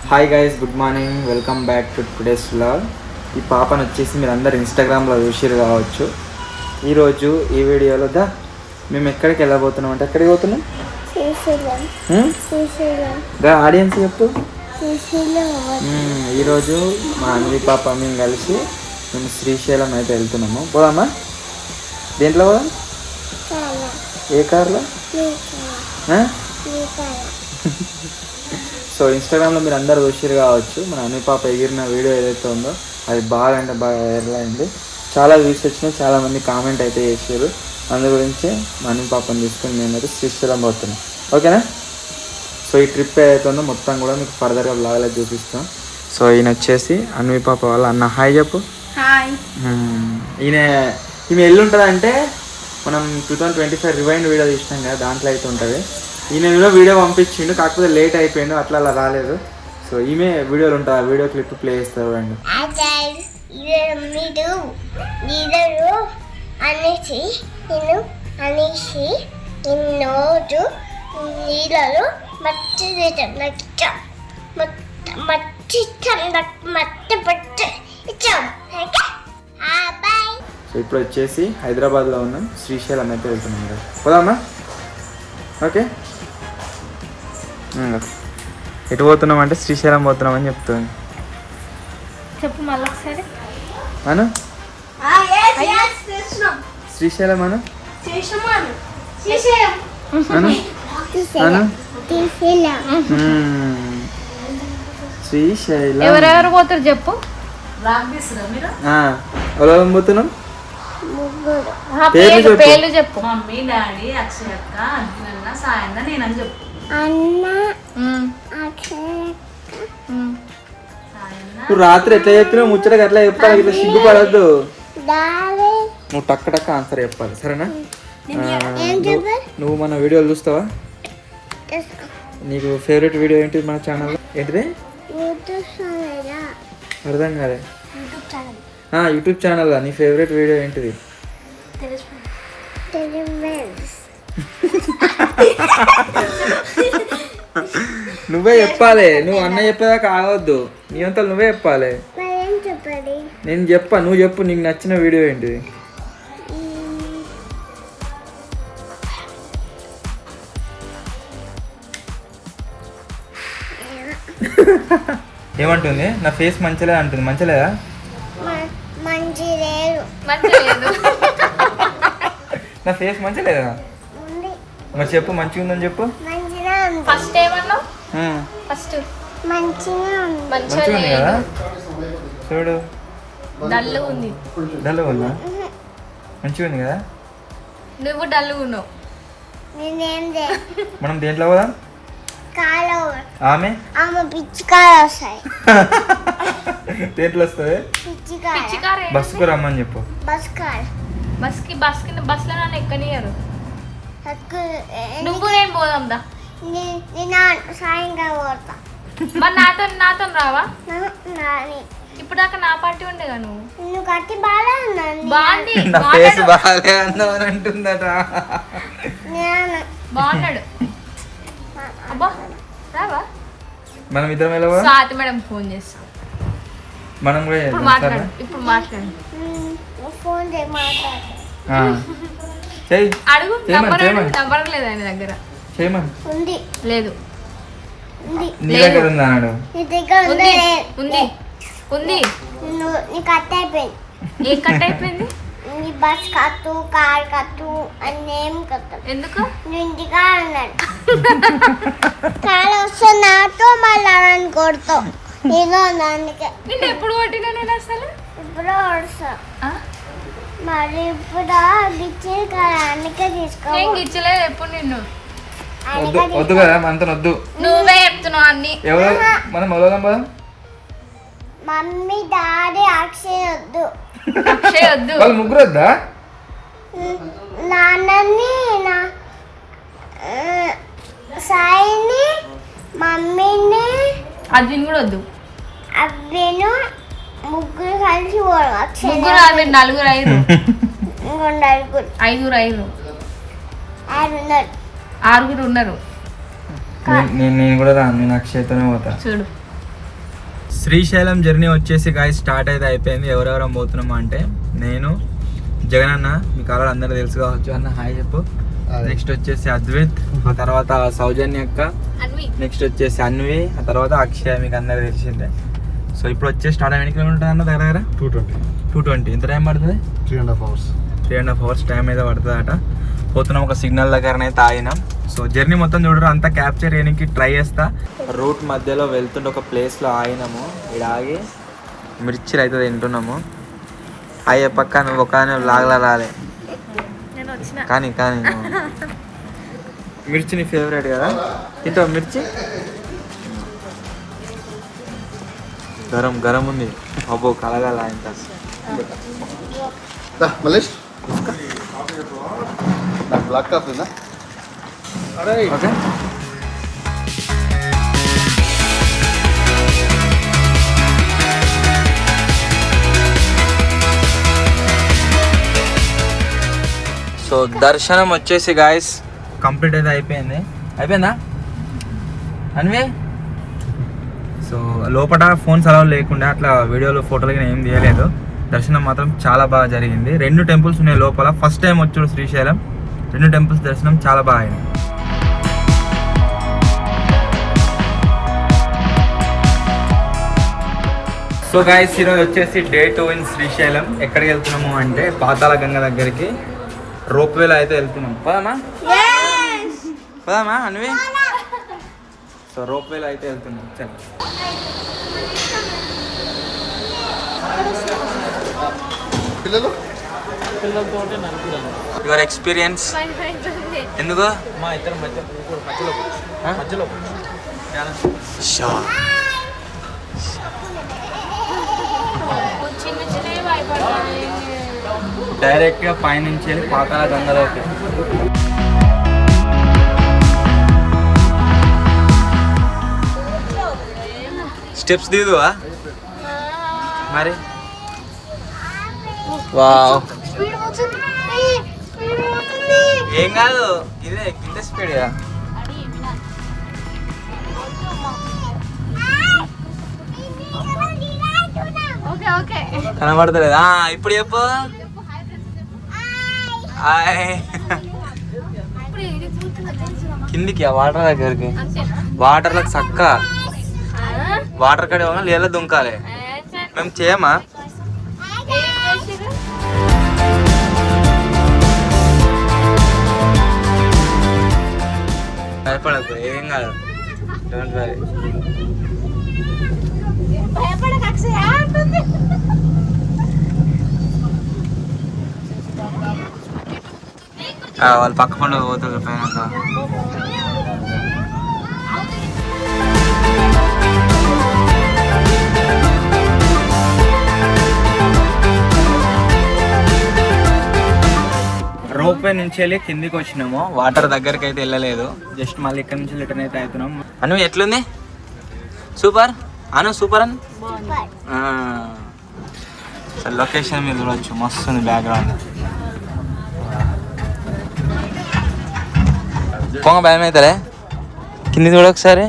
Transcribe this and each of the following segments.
Hi guys, good morning. Welcome back to today's vlog. ఈ పాపను వచ్చేసి మీరు అందరు ఇన్స్టాగ్రామ్లో చూసిరు కావచ్చు. ఈరోజు ఈ వీడియోలో మేము ఎక్కడికి వెళ్ళబోతున్నాం అంటే ఎక్కడికి పోతున్నాం? ఆడియన్స్ చెప్పు. ఈరోజు మా అన్వి పాప మేము కలిసి మేము శ్రీశైలం అయితే వెళ్తున్నాము. పోదామా? దేంట్లో పోదాం? ఏ కార్లో? సో ఇన్స్టాగ్రామ్లో మీరు అందరు చూసిరు కావచ్చు. మన అన్వి పాప ఎగిరిన వీడియో ఏదైతే ఉందో అది బాగా అంటే బాగా వైరల్ అయింది. చాలా వ్యూస్ వచ్చినాయి, చాలామంది కామెంట్ అయితే చేసారు. అందు గురించి మా అన్వి పాపని తీసుకుని మేమైతే శ్రీశైలం పోతున్నాం. ఓకేనా? సో ఈ ట్రిప్ ఏదైతే ఉందో మొత్తం కూడా మీకు ఫర్దర్గా బ్లాగ్లో చూపిస్తాం. సో ఈయన వచ్చేసి అన్వి పాప వాళ్ళ అన్న. హాయ్ చెప్పు. హాయ్. ఈమె ఎల్లుంటుందంటే మనం 2025 రివైండ్ వీడియో తీసినాం కదా, దాంట్లో అయితే ఉంటుంది. ఈయన వీడియో పంపించిండు, కాకపోతే లేట్ అయిపోయిండు, అట్లా అలా రాలేదు. సో ఈమె వీడియోలు ఉంటుంది, ఆ వీడియో క్లిప్ ప్లే చేస్తారు. అండి సో ఇప్పుడు వచ్చేసి హైదరాబాద్లో ఉన్నాం, శ్రీశైలం అయితే వెళ్తున్నాం కదా. పోదామా? ఓకే. ఎటు పోతున్నాం అంటే శ్రీశైలం పోతున్నాం అని చెప్తుంది. చెప్పు మళ్ళీ ఒకసారి. అను శ్రీశైలం అను అను అను శ్రీశైలం. ఎవరెవరు పోతారు చెప్పు. ఎవరు పోతున్నాం? పేర్లు చెప్పు. మమ్మీ, డాడీ, అక్షయ్ అక్క, అర్జునన్న, సాయన్న, నేనని చెప్పు. నువ్వు రాత్రి ఎట్లా చెప్పినావు ముచ్చటగా అట్లా చెప్పాలి, ఇట్లా సిగ్గుపడద్దు. నువ్వు టక్క టక్క ఆన్సర్ చెప్పాలి, సరేనా? నువ్వు మన వీడియోలు చూస్తావా? నీకు ఫేవరెట్ వీడియో ఏంటిది మన ఛానల్లో? ఏంటిది? అర్థం కాలే. యూట్యూబ్ ఛానల్లో నీ ఫేవరెట్ వీడియో ఏంటిది? నువ్వే చెప్పాలి, నువ్వు అన్న చెప్పేదాకా ఆగవద్దు. నీ అంతా నువ్వే చెప్పాలి. నేను చెప్పా, నువ్వు చెప్పు. నీకు నచ్చిన వీడియో ఏంటిది? ఏమంటుంది? నా ఫేస్ మంచిలే అంటుంది. మంచిలేదా? నా ఫేస్ మంచిలేదా? మరి చెప్పు, మంచిగా ఉందని చెప్పు. ఫస్ట్ ఏమన్నావు? ఫస్ట్ మంచిగా ఉంది కదా. చూడు, డల్ ఉంది. డల్ ఉందా? మంచిగా ఉంది కదా. నువ్వు డల్ ఉన్నావు. మనం దేంట్లో పోదాం? ఆమె దేంట్లో వస్తుంది? బస్సుకు రమ్మని చెప్పు. బస్లో నన్ను ఎక్కనియరు. నువ్వు నేను పోదాం దా. మరి నాతో రావా? ఇప్పుడు దాకా నా పార్టీ ఉండేగా. నువ్వు అంటుందట. బాగున్నాడు. అబ్బా రావా? మనం ఇద్దరం వెళ్ళవా? స్వాతి మేడం ఫోన్ చేస్తా. మనం కూడా ఇప్పుడు మాట్లాడు. అడుగు. నంబర్ లేదు ఆయన దగ్గర. లేదు. నీ దగ్గర ఉందా? ఉంది. ఏ కట్ అయిపోయింది? బస్ కట్టు, కార్ కట్టు అన్నేం కట్టు. ఎందుకు? ఇంటికా అన్నాడు. కాలు వస్తే నాతో మళ్ళీ కొడతావు. నేను దానికి నేను ఎప్పుడు కొట్టినా? నేను అసలు ఇప్పుడు వస్తా. మరి ఇప్పుడు బిచ్చి అందుకే తీసుకో. నేను గిచ్చలేదు ఎప్పుడు నిన్ను. వద్దు కదా, మనతో వద్దు. నువ్వే చెప్తున్నావు అన్ని. ఎవరు మనం మొదలదాం పదా? మమ్మీ, డాడీ, అక్షయ్ వద్దు. వాళ్ళు ముగ్గురు వద్దా? నాన్నని, సాయిని, మమ్మీని, అర్జున్ కూడా వద్దు. అవ్వేను ముగ్గురు కలిసి ముగ్గురు నలుగురు ఐదుగురు ఆరుగురు ఉన్నారు. నేను కూడా రా. నేను అక్షయ్తోనే పోతా. చూడు శ్రీశైలం జర్నీ వచ్చేసి గాయస్ స్టార్ట్ అయితే అయిపోయింది. ఎవరెవరం పోతున్నాము అంటే నేను, జగన్ అన్న, మీకు ఆల్రెడీ అందరూ తెలుసు కావచ్చు. అన్న హాయ్ చెప్పు. నెక్స్ట్ వచ్చేసి అద్వైత్, ఆ తర్వాత సౌజన్య అక్క, నెక్స్ట్ వచ్చేసి అన్వి, ఆ తర్వాత అక్షయ, మీకు అందరూ తెలిసిందే. సో ఇప్పుడు వచ్చేసి స్టార్ట్ ఎన్ని కిలోమీటర్ అన్న దగ్గర 220. ఎంత టైం పడుతుంది? 3.5 hours టైం అయితే పడుతుంది అట. పోతున్నాం ఒక సిగ్నల్ దగ్గరనైతే ఆగినాం. సో జర్నీ మొత్తం చూడరు, అంతా క్యాప్చర్ చేయడానికి ట్రై చేస్తా. రూట్ మధ్యలో వెళ్తుంటే ఒక ప్లేస్లో ఆగినాము. ఇక్కడ ఆగి మిర్చిలు అయితే తింటున్నాము. అయ్యే పక్క నువ్వు ఒక లాగలా రాలే కానీ మిర్చి నీ ఫేవరెట్ కదా, తింటావు మిర్చి? గరం ఉంది అబ్బో, కలగాల ఇంత. ఓకే సో దర్శనం వచ్చేసి గాయస్ కంప్లీట్ అయితే అయిపోయిందా అన్వే? సో లోపల ఫోన్స్ అలౌ లేకుండా అట్లా వీడియోలు ఫోటోలు ఏం తీయలేదు. దర్శనం మాత్రం చాలా బాగా జరిగింది. 2 టెంపుల్స్ ఉన్నాయి లోపల. ఫస్ట్ టైం వచ్చాడు శ్రీశైలం. 2 టెంపుల్స్ దర్శనం చాలా బాగా అయింది. సో గాయస్ ఈరోజు వచ్చేసి డే 2 ఇన్ శ్రీశైలం. ఎక్కడికి వెళ్తున్నాము అంటే పాతాళ గంగ దగ్గరికి రోప్వేలో అయితే వెళ్తున్నాం. పదామా అన్వి? సో రోప్వేలో అయితే వెళ్తున్నాం. చల్ యువర్ ఎక్స్పీరియన్స్ ఎందుకు? మా ఇద్దరు మధ్యలో డైరెక్ట్గా పైనుంచి వెళ్ళి పాతాళ గంగలోకి. స్టెప్స్ దిగువా మరి? వావ్, ఏం కాదు, ఇదే కింద స్పీడ్ కదా. కనబడతలేదా? ఇప్పుడు చెప్పు. కిందికి ఆ వాటర్ దగ్గరికి, వాటర్లకు చక్క వాటర్ కడే లేదా దుంకాలి. మేము చేయమా? భయపడద్దు, ఏం కాదు. Don't worry. వాళ్ళు పక్క పండుగ పోతుంది పైన. రోప్వే నుంచి వెళ్ళి కిందికి వచ్చినాము. వాటర్ దగ్గరికి అయితే వెళ్ళలేదు, జస్ట్ మళ్ళీ ఇక్కడ నుంచి రిటర్న్ అయితే అవుతున్నాం. అను ఎట్లుంది? సూపర్ అను, సూపర్ అని లొకేషన్ మీద చూడవచ్చు, మస్తు ఉంది బ్యాక్గ్రౌండ్. పొంగ భయం అవుతారే కింది చూడ ఒకసారి.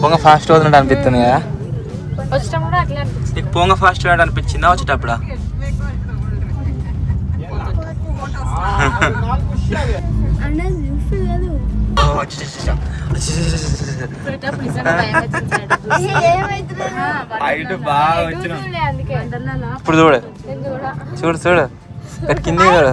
పొంగ ఫాస్ట్ అవుతున్నట్టు అనిపిస్తుంది కదా? నీకు పొంగ ఫాస్ట్ అవుతుంది అనిపించిందా వచ్చేటప్పుడు? హైట్ బాగా వచ్చిన ఇప్పుడు చూడు చూడు చూడు కింది చూడు.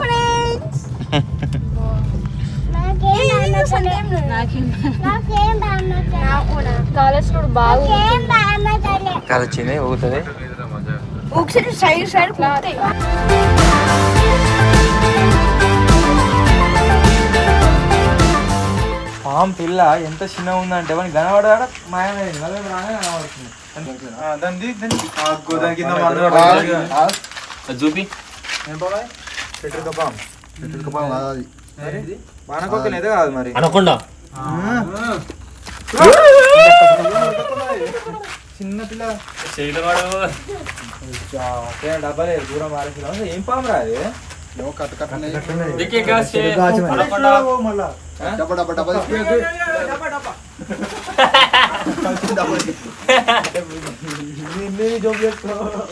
కాలు వచ్చింది ఊగుతుంది. పాము పిల్ల ఎంత చిన్నగా ఉందంటే వాడిని కనబడాడ మాయమైంది. మళ్ళీ రానే కనబడుతుంది. చూపి మనకొకనైతే కాదు మరి అనకుండా చిన్న పిల్ల డబ్బాలే దూరం మారేసి ఏం పాము రా అది?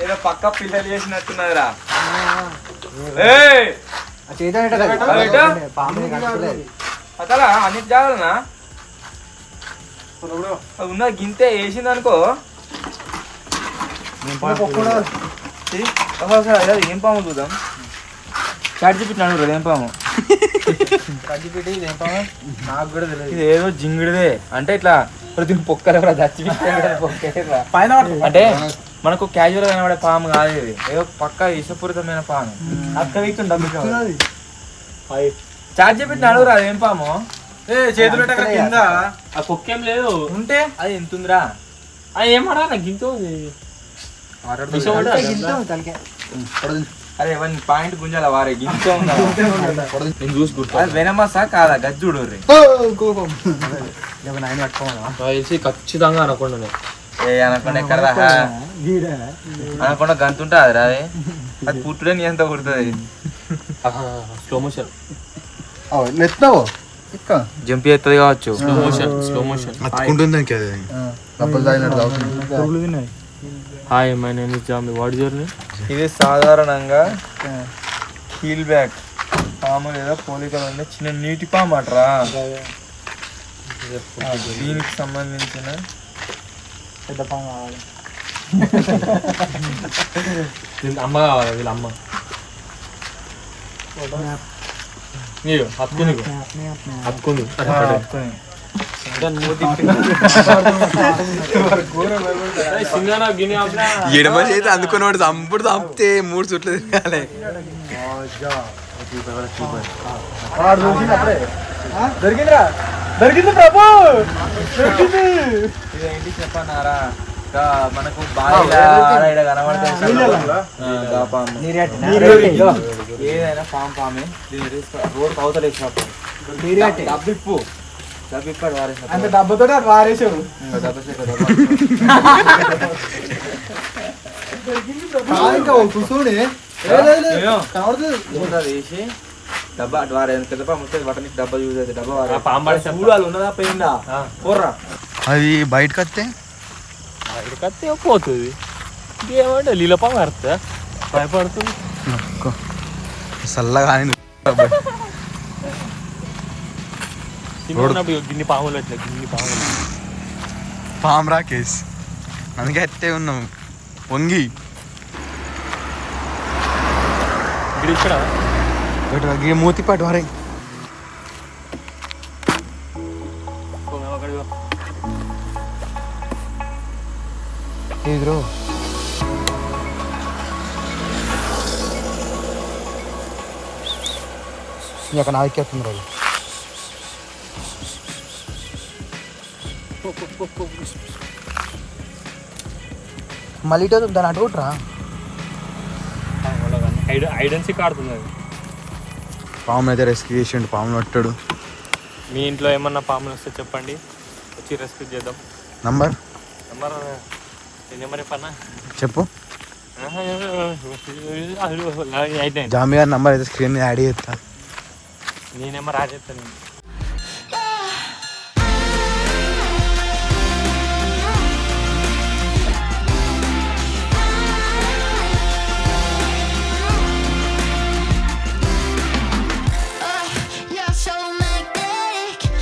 ఏదో పక్క పిల్లలు చేసినట్టున్నదిరా. అతలా అన్నిటి జాగాలనా ఉన్న గింతే వేసింది అనుకో. ఏం పాము చూద్దాం. చాటి చూపించినాడు కదా ఏం పాము. నాకు కూడా తెలియదు. ఇది ఏదో జింగిడిదే అంటే ఇట్లా ప్రతి పొక్కలు పైన అంటే మనకు క్యాజువల్ గా కనబడే పాము కాదు ఇది. ఏదో పక్క విషపూరితమైన పాము. చార్జ్ చెప్పినాడు రా ఏం పాము. చేతులు కింద ఆ కుక్కేం లేదు ఉంటే అది ఎంత ఉందిరా. అది ఏమరా నాకు గింతో అరే వన్ పాయింట్ గుంజాల వారే గింతో నేను చూసి గుర్తు. అది వెనమసా కాదా గజ్జుడు తెలిసి ఖచ్చితంగా అనకుండా ఏ అనకుండా ఎక్కడ అనకుండా గంతుంటా అది రాదే. అది పుట్టుడే నీ ఎంత కుడుతుంది. స్లో మోషన్ జంప్ చేస్తుంది కావచ్చు. Slow motion hi my name is zombie what is your name. ఇది సాధారణంగా హీల్ బ్యాక్ పాము లేదా పోలికలు ఉండే చిన్న నీటి పాము అట్రా. దీనికి సంబంధించిన పెద్ద పాము కావాలి. అమ్మ కావాలి వీళ్ళ అమ్మ. నీకు హత్తుకుంది హత్తుకుంది ఎడమ చేతి అందుకున్నవాడు చంపుడు చంపితే 3 చుట్లు తిరగాలి. దొరికింది ప్రభు. ఇదేంటి చెప్పన్నారా మనకు బాగా ఏదైనా పామే రోడ్ అవతలే డబ్బిప్పు డబ్బిప్పాడు వారేసాడు. డబ్బతో వారేసాడు. వేసి డబ్బా అటు వారే పెద్ద పాము వస్తుంది బట్టనికి డబ్బా యూజ్ అవుతుంది. డబ్బా పాంబాడు ఉన్నదా పోయిందా పోర్రా. అది బయటకు వస్తే కత్తి పోతుంది. ఏమంటే లీలపాము కడతా భయపడుతుంది. చల్లగా గిన్ని పాములు అట్లా గిన్ని పాములు పాము రాకేష్ అందుకే అట్టే ఉన్నాం వంగి ఇక్కడ మూతిపాటు వారే బ్రో. అక్కడ నాకెత్తుంది రాదు. మళ్ళీ దాని అటు రా ఐడెన్సీ ఆడుతుంది అది. పాము అయితే రెస్క్యూ చేసిండు. పామును పట్టాడు. మీ ఇంట్లో ఏమన్నా పాములు వస్తే చెప్పండి, వచ్చి రెస్క్యూ చేద్దాం. నంబర్ చెప్పన్నా చెప్పు. జాంబీ గారి నంబర్ అయితే స్క్రీన్ మీద యాడ్ చేస్తా. నీ నెంబర్ యాడ్ చేస్తాను.